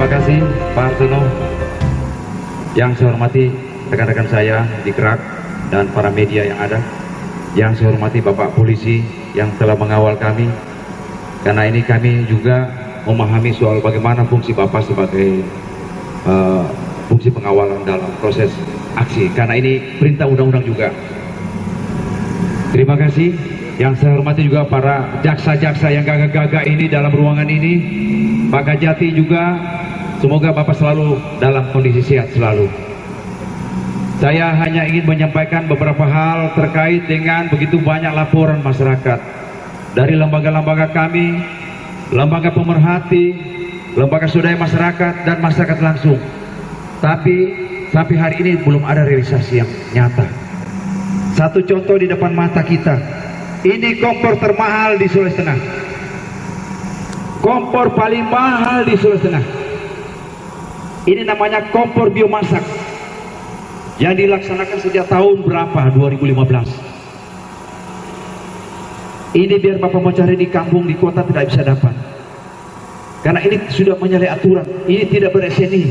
Terima kasih Pak Hartono. Yang saya hormati rekan-rekan saya di Kerak dan para media yang ada. Yang saya hormati Bapak Polisi yang telah mengawal kami. Karena ini kami juga memahami soal bagaimana fungsi Bapak sebagai fungsi pengawalan dalam proses aksi. Karena ini perintah undang-undang juga. Terima kasih. Yang saya hormati juga para jaksa-jaksa yang gagah-gagah ini dalam ruangan ini. Pak Kajati juga, semoga Bapak selalu dalam kondisi sehat selalu. Saya hanya ingin menyampaikan beberapa hal terkait dengan begitu banyak laporan masyarakat dari lembaga-lembaga kami, lembaga pemerhati, lembaga swadaya masyarakat, dan masyarakat langsung. Tapi sampai hari ini belum ada realisasi yang nyata. Satu contoh di depan mata kita, ini kompor termahal di Sulawesi Tengah. Kompor paling mahal di Sulawesi Tengah. Ini namanya kompor biomasak yang dilaksanakan sejak tahun berapa? 2015. Ini biar Bapak mau cari di kampung, di kota tidak bisa dapat. Karena ini sudah menyalahi aturan. Ini tidak ber-SNI.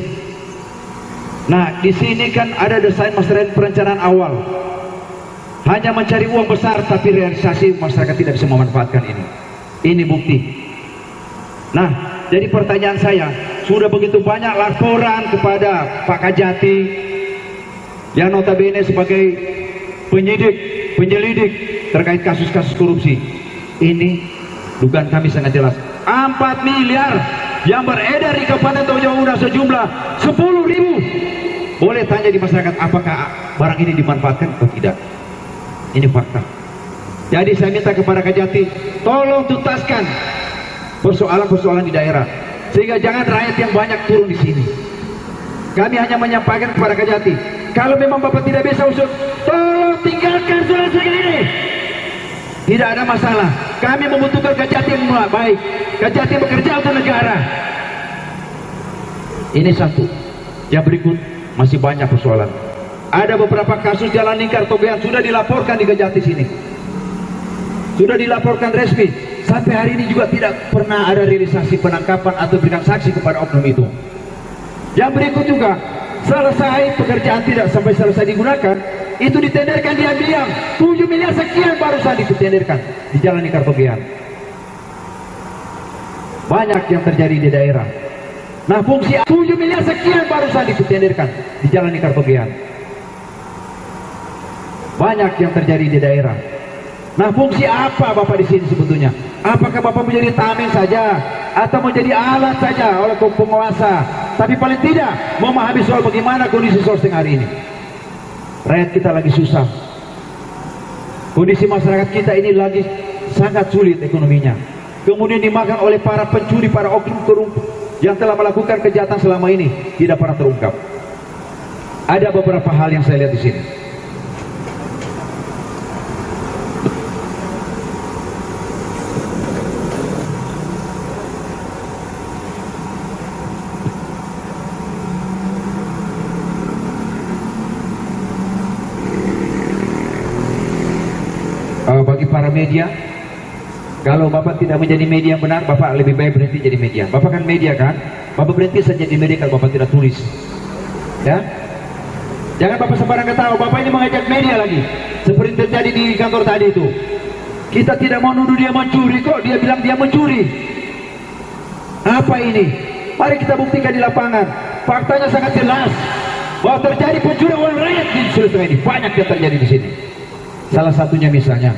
Nah, di sini kan ada desain master perencanaan awal. Hanya mencari uang besar, tapi realisasi masyarakat tidak bisa memanfaatkan ini. Ini bukti. Nah, jadi pertanyaan saya, sudah begitu banyak laporan kepada Pak Kajati yang notabene sebagai penyelidik terkait kasus-kasus korupsi. Ini dugaan kami sangat jelas. 4 miliar yang beredar di Kabupaten Tojo Una sejumlah 10.000. Boleh tanya di masyarakat apakah barang ini dimanfaatkan atau tidak. Ini fakta. Jadi saya minta kepada Kajati, tolong tuntaskan persoalan-persoalan di daerah, sehingga jangan rakyat yang banyak turun di sini. Kami hanya menyampaikan kepada Kajati, kalau memang Bapak tidak bisa usut, tolong tinggalkan Sulawesi ini. Tidak ada masalah. Kami membutuhkan Kajati yang baik. Kajati bekerja untuk negara. Ini satu. Yang berikut masih banyak persoalan. Ada beberapa kasus jalan lingkar Togean sudah dilaporkan di Kajati sini. Sudah dilaporkan resmi. Sampai hari ini juga tidak pernah ada realisasi penangkapan atau berikan saksi kepada oknum itu. Yang berikut juga, selesai pekerjaan tidak sampai selesai digunakan, itu ditenderkan diam-diam. 7 miliar sekian barusan ditenderkan di jalan lingkar Togean. Banyak yang terjadi di daerah. Nah, fungsi 7 miliar sekian barusan ditenderkan di jalan lingkar Togean. Banyak yang terjadi di daerah. Nah, fungsi apa Bapak di sini sebetulnya? Apakah Bapak menjadi tameng saja atau menjadi alat saja oleh penguasa? Tapi paling tidak memahami soal bagaimana kondisi Sulawesi Tengah hari ini. Rakyat kita lagi susah. Kondisi masyarakat kita ini lagi sangat sulit ekonominya. Kemudian dimakan oleh para pencuri, para oknum korup yang telah melakukan kejahatan selama ini tidak pernah terungkap. Ada beberapa hal yang saya lihat di sini. Bagi para media, kalau Bapak tidak menjadi media yang benar, Bapak lebih baik berhenti jadi media. Bapak kan media kan? Bapak berhenti saja jadi media kalau Bapak tidak tulis. Ya? Jangan Bapak sembarang ketawa, Bapak ini mengajak media lagi. Seperti terjadi di kantor tadi itu. Kita tidak mau nuduh dia mencuri kok, dia bilang dia mencuri. Apa ini? Mari kita buktikan di lapangan. Faktanya sangat jelas bahwa terjadi pencurian uang rakyat di Sulawesi Tengah ini. Banyak yang terjadi di sini. Salah satunya misalnya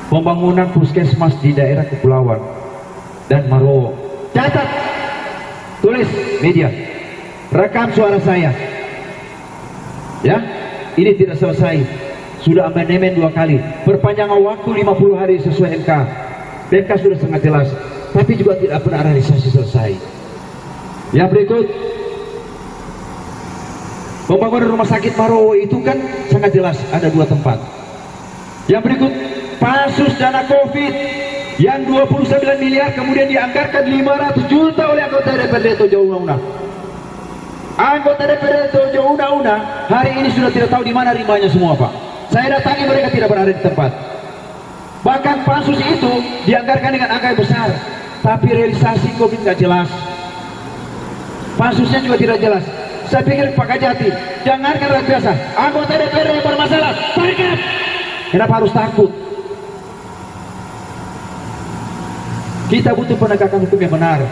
pembangunan puskesmas di daerah Kepulauan dan Marowo. Catat, tulis media, rekam suara saya. Ya, ini tidak selesai. Sudah amandemen 2 kali, perpanjangan waktu 50 hari sesuai MK. MK sudah sangat jelas, tapi juga tidak pernah realisasi selesai. Yang berikut, pembangunan rumah sakit Marowo itu kan sangat jelas ada 2 tempat. Yang berikut, pansus dana COVID yang 29 miliar kemudian dianggarkan 500 juta oleh anggota DPRD Tojo Una. Anggota DPRD Tojo Una hari ini sudah tidak tahu di mana rimanya semua, Pak. Saya datangi, mereka tidak berada di tempat. Bahkan pansus itu dianggarkan dengan angka yang besar, tapi realisasi COVID nggak jelas. pansusnya juga tidak jelas. Saya pikir Pak Kajati, jangankan rakyat biasa, anggota DPR yang bermasalah, tangkap. Kenapa harus takut? Kita butuh penegakan hukum yang benar.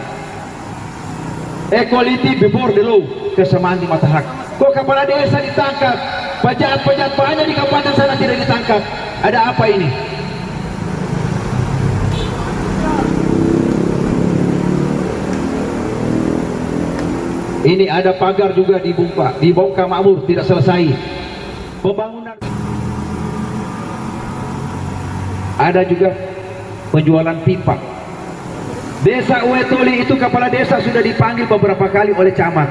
Equality before the law, kesamaan di mata hak. Kok kepala desa ditangkap, pejabat-pejabat banyak di kabupaten sana tidak ditangkap? Ada apa ini? Ini ada pagar juga dibongkar makmur, tidak selesai. Pembangunan. Ada juga penjualan pipa. Desa Uetoli itu kepala desa sudah dipanggil beberapa kali oleh camat.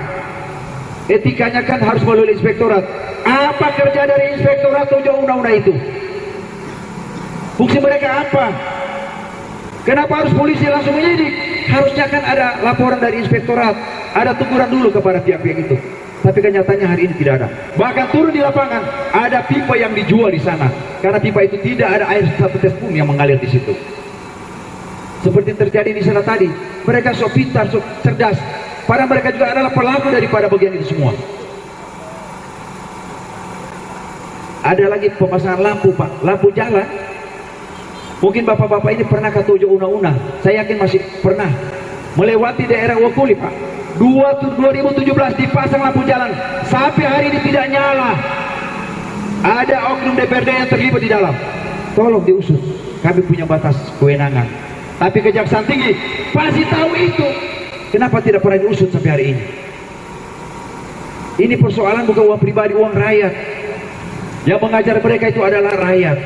Etikanya kan harus melalui inspektorat. Apa kerja dari inspektorat Tojo Una-Una itu? Fungsi mereka apa? Kenapa harus polisi langsung menyidik? Harusnya kan ada laporan dari inspektorat, ada teguran dulu kepada pihak-pihak itu. Tapi kenyataannya hari ini tidak ada. Bahkan turun di lapangan, ada pipa yang dijual di sana. Karena pipa itu tidak ada air satu tes pun yang mengalir di situ. Seperti yang terjadi di sana tadi, mereka sok pintar, sok cerdas. Padahal mereka juga adalah pelaku daripada bagian itu semua. Ada lagi pemasangan lampu, Pak, lampu jalan. Mungkin bapak-bapak ini pernah ke Tojo Una-Una. Saya yakin masih pernah melewati daerah Wokuli, Pak. 2017 dipasang lampu jalan, sampai hari ini tidak nyala. Ada oknum DPRD yang terlibat di dalam. Tolong diusut. Kami punya batas kewenangan. Tapi Kejaksaan Tinggi pasti tahu itu. Kenapa tidak pernah diusut sampai hari ini? Ini persoalan bukan uang pribadi, uang rakyat. Yang mengajar mereka itu adalah rakyat.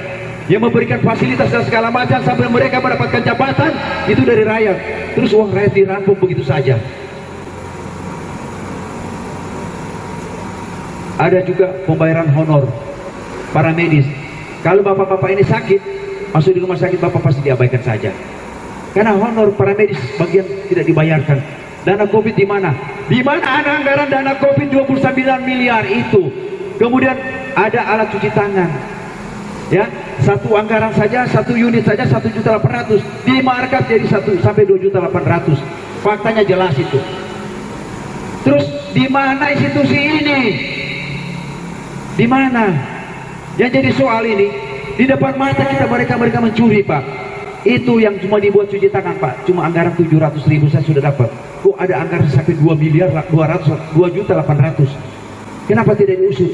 Yang memberikan fasilitas dan segala macam sampai mereka mendapatkan jabatan itu dari rakyat. Terus uang rakyat dirampok begitu saja. Ada juga pembayaran honor para medis. Kalau bapak-bapak ini sakit, masuk di rumah sakit, bapak pasti diabaikan saja. Karena honor para medis bagian tidak dibayarkan. Dana COVID di mana? Di mana ada anggaran dana COVID 29 miliar itu? Kemudian ada alat cuci tangan. Ya, satu anggaran saja, satu unit saja 1.800.000 dimarkup jadi 1 sampai 2.800.000. Faktanya jelas itu. Terus di mana institusi ini? Di mana? Yang jadi soal ini di depan mata kita mereka mencuri, Pak. Itu yang cuma dibuat cuci tangan, Pak. Cuma anggaran 700.000 saya sudah dapat. Kok ada anggaran sampai 2.800.000? Kenapa tidak diusut?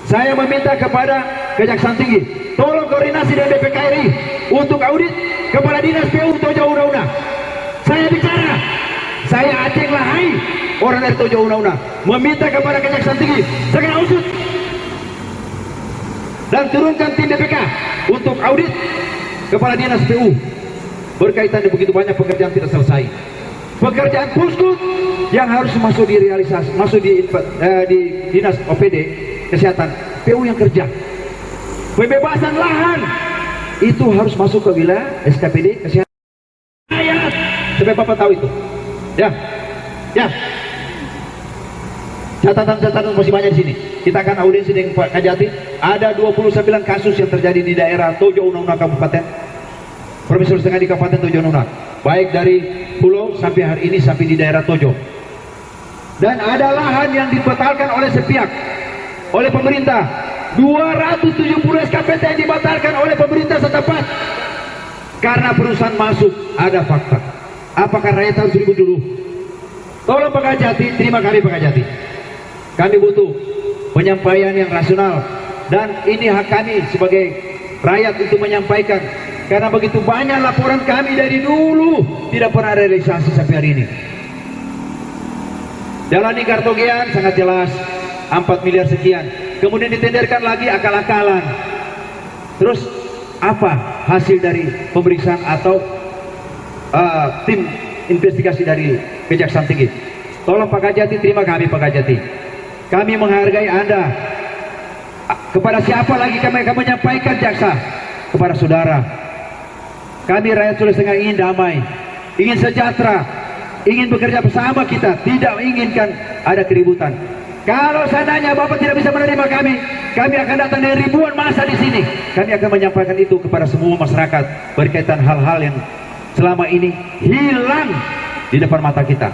Saya meminta kepada Kejaksaan Tinggi, tolong koordinasi dengan BPKRI untuk audit Kepala Dinas PU Tojo Una-Una. Saya bicara, saya Aceh Lahai, orang dari Tojo Una-Una, meminta kepada Kejaksaan Tinggi segera usut dan turunkan tim BPK untuk audit Kepala Dinas PU berkaitan dengan begitu banyak pekerjaan tidak selesai. Pekerjaan puskut yang harus masuk di realisasi, masuk di Dinas OPD Kesehatan, PU yang kerja. Pembebasan lahan itu harus masuk ke wilayah SKPD Kesehatan. Sampai Bapak tahu itu. Ya. Catatan masih banyak di sini. Kita akan audiensi dengan Pak Kajati. Ada 29 kasus yang terjadi di daerah Tojo Una-Una Kabupaten. Profesor setengah di Kabupaten Tojo Una-Una. Baik dari pulau sampai hari ini sampai di daerah Tojo. Dan ada lahan yang dibatalkan oleh sepihak, oleh pemerintah. 270 SKPT yang dibatalkan oleh pemerintah setempat. Karena perusahaan masuk, ada fakta. Apakah rakyat harus ribut dulu? Tolong Pak Kajati, terima kami Pak Kajati. Kami butuh penyampaian yang rasional. Dan ini hak kami sebagai rakyat untuk menyampaikan. Karena begitu banyak laporan kami dari dulu tidak pernah realisasi sampai hari ini. Jalan Kartogean sangat jelas 4 miliar sekian. Kemudian ditenderkan lagi akal-akalan. Terus apa hasil dari pemeriksaan atau tim investigasi dari Kejaksaan Tinggi? Tolong Pak Kajati, terima kami Pak Kajati. Kami menghargai Anda. Kepada siapa lagi kami akan menyampaikan jaksa? Kepada saudara. Kami rakyat Sulawesi Tengah ingin damai, ingin sejahtera, ingin bekerja bersama kita, tidak menginginkan ada keributan. Kalau seandainya Bapak tidak bisa menerima kami akan datang dari ribuan massa di sini. Kami akan menyampaikan itu kepada semua masyarakat berkaitan hal-hal yang selama ini hilang di depan mata kita.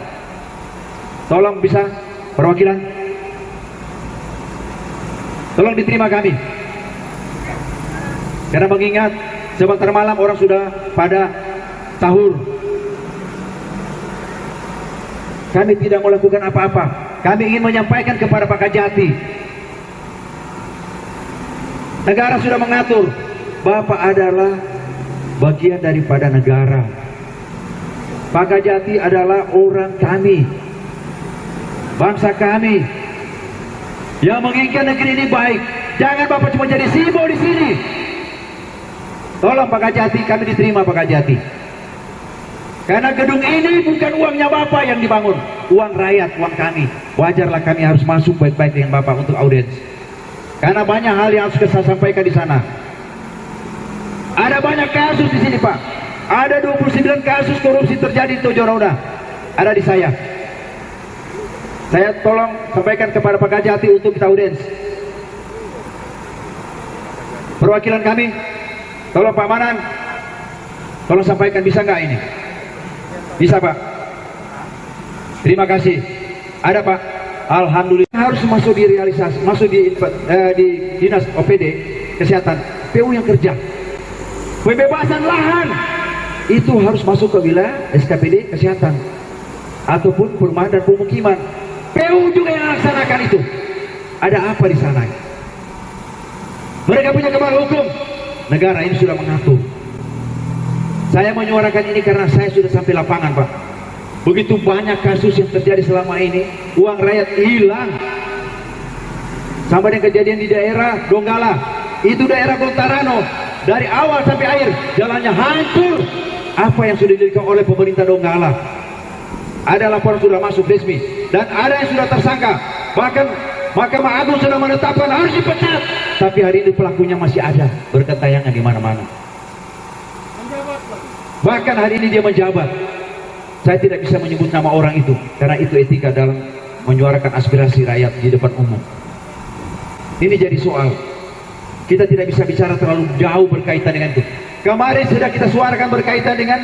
Tolong bisa perwakilan, tolong diterima kami. Karena mengingat sebentar malam orang sudah pada sahur. Kami tidak melakukan apa-apa. Kami ingin menyampaikan kepada Pak Kajati. Negara sudah mengatur. Bapak adalah bagian daripada negara. Pak Kajati adalah orang kami, bangsa kami yang menginginkan negeri ini baik. Jangan Bapak cuma jadi simbol di sini. Tolong Pak Kajati, kami diterima Pak Kajati. Karena gedung ini bukan uangnya Bapak yang dibangun, uang rakyat, uang kami. Wajarlah kami harus masuk baik-baik dengan Bapak untuk audiens. Karena banyak hal yang harus saya sampaikan di sana. Ada banyak kasus di sini Pak. Ada 29 kasus korupsi terjadi di Tojo Rauda. Ada di saya. Saya tolong sampaikan kepada Pak Kajati untuk kita audiens. Perwakilan kami, tolong Pak Manan, tolong sampaikan, bisa nggak ini? Bisa Pak. Terima kasih. Ada Pak. Alhamdulillah. Harus masuk di realisasi, masuk di dinas OPD kesehatan. PU yang kerja. Pembebasan lahan itu harus masuk ke wilayah SKPD kesehatan ataupun perumahan dan pemukiman. PU juga yang laksanakan itu. Ada apa di sana? Mereka punya kepala hukum. Negara ini sudah mengatur. Saya menyuarakan ini karena saya sudah sampai lapangan Pak. Begitu banyak kasus yang terjadi selama ini, uang rakyat hilang. Sampai dengan kejadian di daerah Donggala, itu daerah Gontarano, dari awal sampai akhir jalannya hancur. Apa yang sudah dilakukan oleh pemerintah Donggala? Ada laporan sudah masuk resmi dan ada yang sudah tersangka. Bahkan Mahkamah Agung sudah menetapkan harus dipecat. Tapi hari ini pelakunya masih ada, berkentayangan di mana-mana. Bahkan hari ini dia menjabat. Saya tidak bisa menyebut nama orang itu karena itu etika dalam menyuarakan aspirasi rakyat di depan umum. Ini jadi soal. Kita tidak bisa bicara terlalu jauh berkaitan dengan itu. Kemarin sudah kita suarakan berkaitan dengan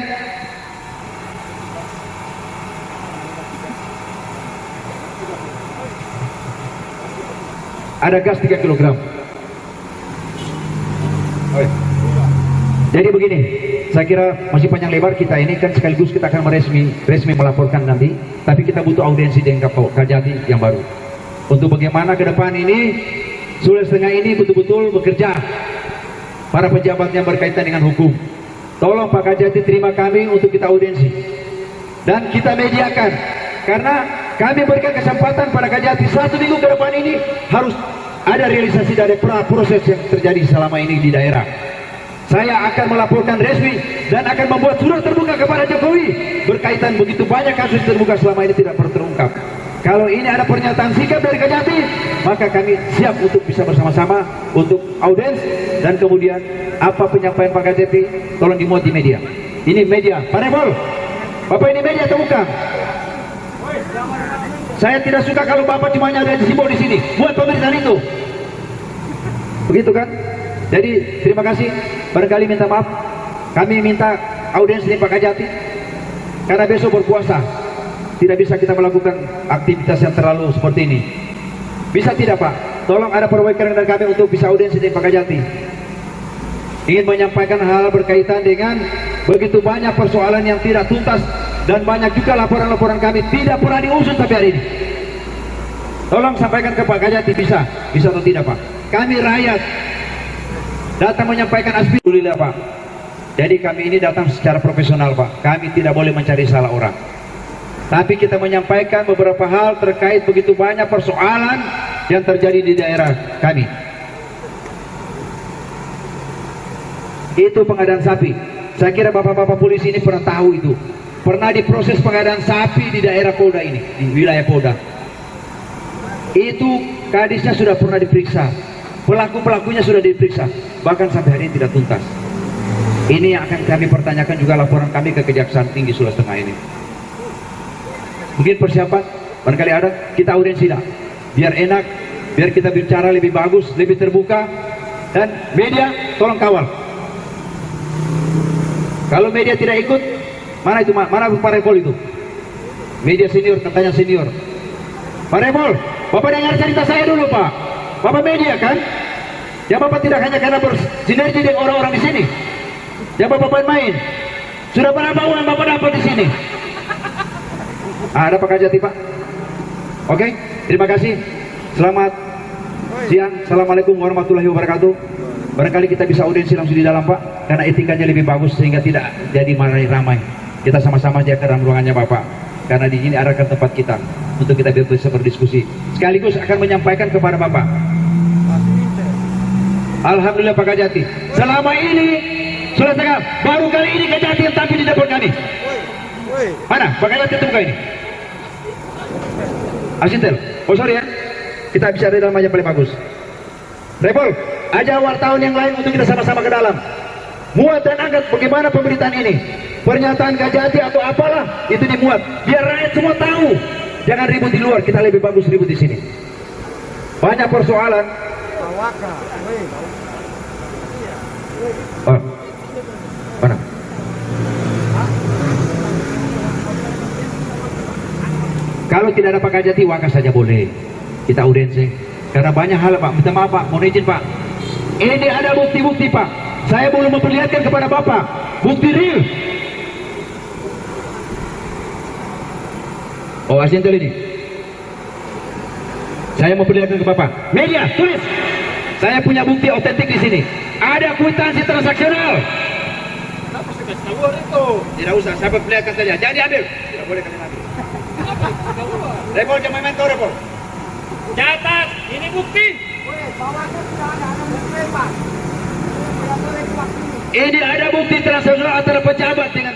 ada gas 3 kg. Jadi begini, saya kira masih panjang lebar kita ini kan, sekaligus kita akan resmi melaporkan nanti, tapi kita butuh audiensi dengan Kajati yang baru. Untuk bagaimana ke depan ini, Sulawesi Tengah ini betul-betul bekerja. Para pejabat yang berkaitan dengan hukum. Tolong Pak Kajati terima kami untuk kita audiensi. Dan kita mediakan. Karena kami berikan kesempatan pada Kajati 1 minggu ke depan ini harus ada realisasi dari proses yang terjadi selama ini di daerah. Saya akan melaporkan resmi dan akan membuat surat terbuka kepada Jokowi berkaitan begitu banyak kasus terbuka selama ini tidak pernah terungkap. Kalau ini ada pernyataan sikap dari Kajati, maka kami siap untuk bisa bersama-sama untuk audiens dan kemudian apa penyampaian Pak Kajati tolong dimuat di media. Ini media, Pak Repol, Bapak ini media atau bukan? Saya tidak suka kalau Bapak cuma ada simbol di sini buat pemerintahan itu. Begitu kan? Jadi terima kasih. Barangkali minta maaf, kami minta audiens ini Pak Kajati karena besok berpuasa, tidak bisa kita melakukan aktivitas yang terlalu seperti ini. Bisa tidak Pak? Tolong ada perwakilan dari kami untuk bisa audiens ini Pak Kajati. Ingin menyampaikan hal berkaitan dengan begitu banyak persoalan yang tidak tuntas dan banyak juga laporan-laporan kami tidak pernah diusut sampai hari ini. Tolong sampaikan ke Pak Kajati, bisa atau tidak Pak? Kami rakyat datang menyampaikan aspirasi Pak. Jadi kami ini datang secara profesional Pak. Kami tidak boleh mencari salah orang. Tapi kita menyampaikan beberapa hal terkait begitu banyak persoalan yang terjadi di daerah kami. Itu pengadaan sapi. Saya kira bapak-bapak polisi ini pernah tahu itu. Pernah diproses pengadaan sapi di daerah Polda ini, di wilayah Polda. Itu kadisnya sudah pernah diperiksa. Pelaku-pelakunya sudah diperiksa. Bahkan sampai hari ini tidak tuntas. Ini yang akan kami pertanyakan juga laporan kami ke Kejaksaan Tinggi Sulawesi Tengah ini. Mungkin persiapan, barangkali ada, kita audiensi dah. Biar enak, biar kita bicara lebih bagus, lebih terbuka. Dan media, tolong kawal. Kalau media tidak ikut, mana itu, mana Pak Repol itu? Media senior, katanya senior. Pak Repol, Bapak dengar cerita saya dulu Pak. Bapak media kan? Ya Bapak tidak hanya karena bersinergi dengan orang-orang di sini. Ya Bapak main. Sudah berapa uang Bapak dapat di sini? Ada Pak Kajati Pak. Oke, terima kasih. Selamat siang. Assalamualaikum warahmatullahi wabarakatuh. Barangkali kita bisa audiensi langsung di dalam Pak, karena etikanya lebih bagus sehingga tidak jadi ramai. Kita sama-sama aja ke dalam ruangannya Bapak, karena di sini arahkan tempat kita untuk kita bisa berdiskusi. Sekaligus akan menyampaikan kepada Bapak. Alhamdulillah Pak Kajati. Selama ini sudah tegak. Baru kali ini Kajati yang tampil di dapur kami. Mana Pak Kajati temukan ini? Asintel. Oh sorry ya. Kita bisa ada dalam aja paling bagus. Repol, aja wartawan yang lain untuk kita sama-sama ke dalam. Muat dan angkat bagaimana pemberitaan ini. Pernyataan Kajati atau apalah itu dimuat. Biar rakyat semua tahu. Jangan ribut di luar, kita lebih bagus ribut di sini. Banyak persoalan. Oh, mana? Kalau tidak ada Pak Kajati, wakas saja boleh. Kita audiensi. Karena banyak hal Pak, minta maaf Pak, mohon izin Pak. Ini ada bukti-bukti Pak. Saya belum memperlihatkan kepada Bapak. Bukti real. Oh, asintel ini. Saya mau perlihatkan ke Bapak. Media, tulis. Saya punya bukti otentik di sini. Ada kwitansi transaksional. Tidak usah, saya perlihatkan saja. Jangan diambil. Tidak boleh kalian ambil. Repol, jangan main mentor, Repol. Catat, ini bukti. Ini ada bukti transaksional antara pejabat dengan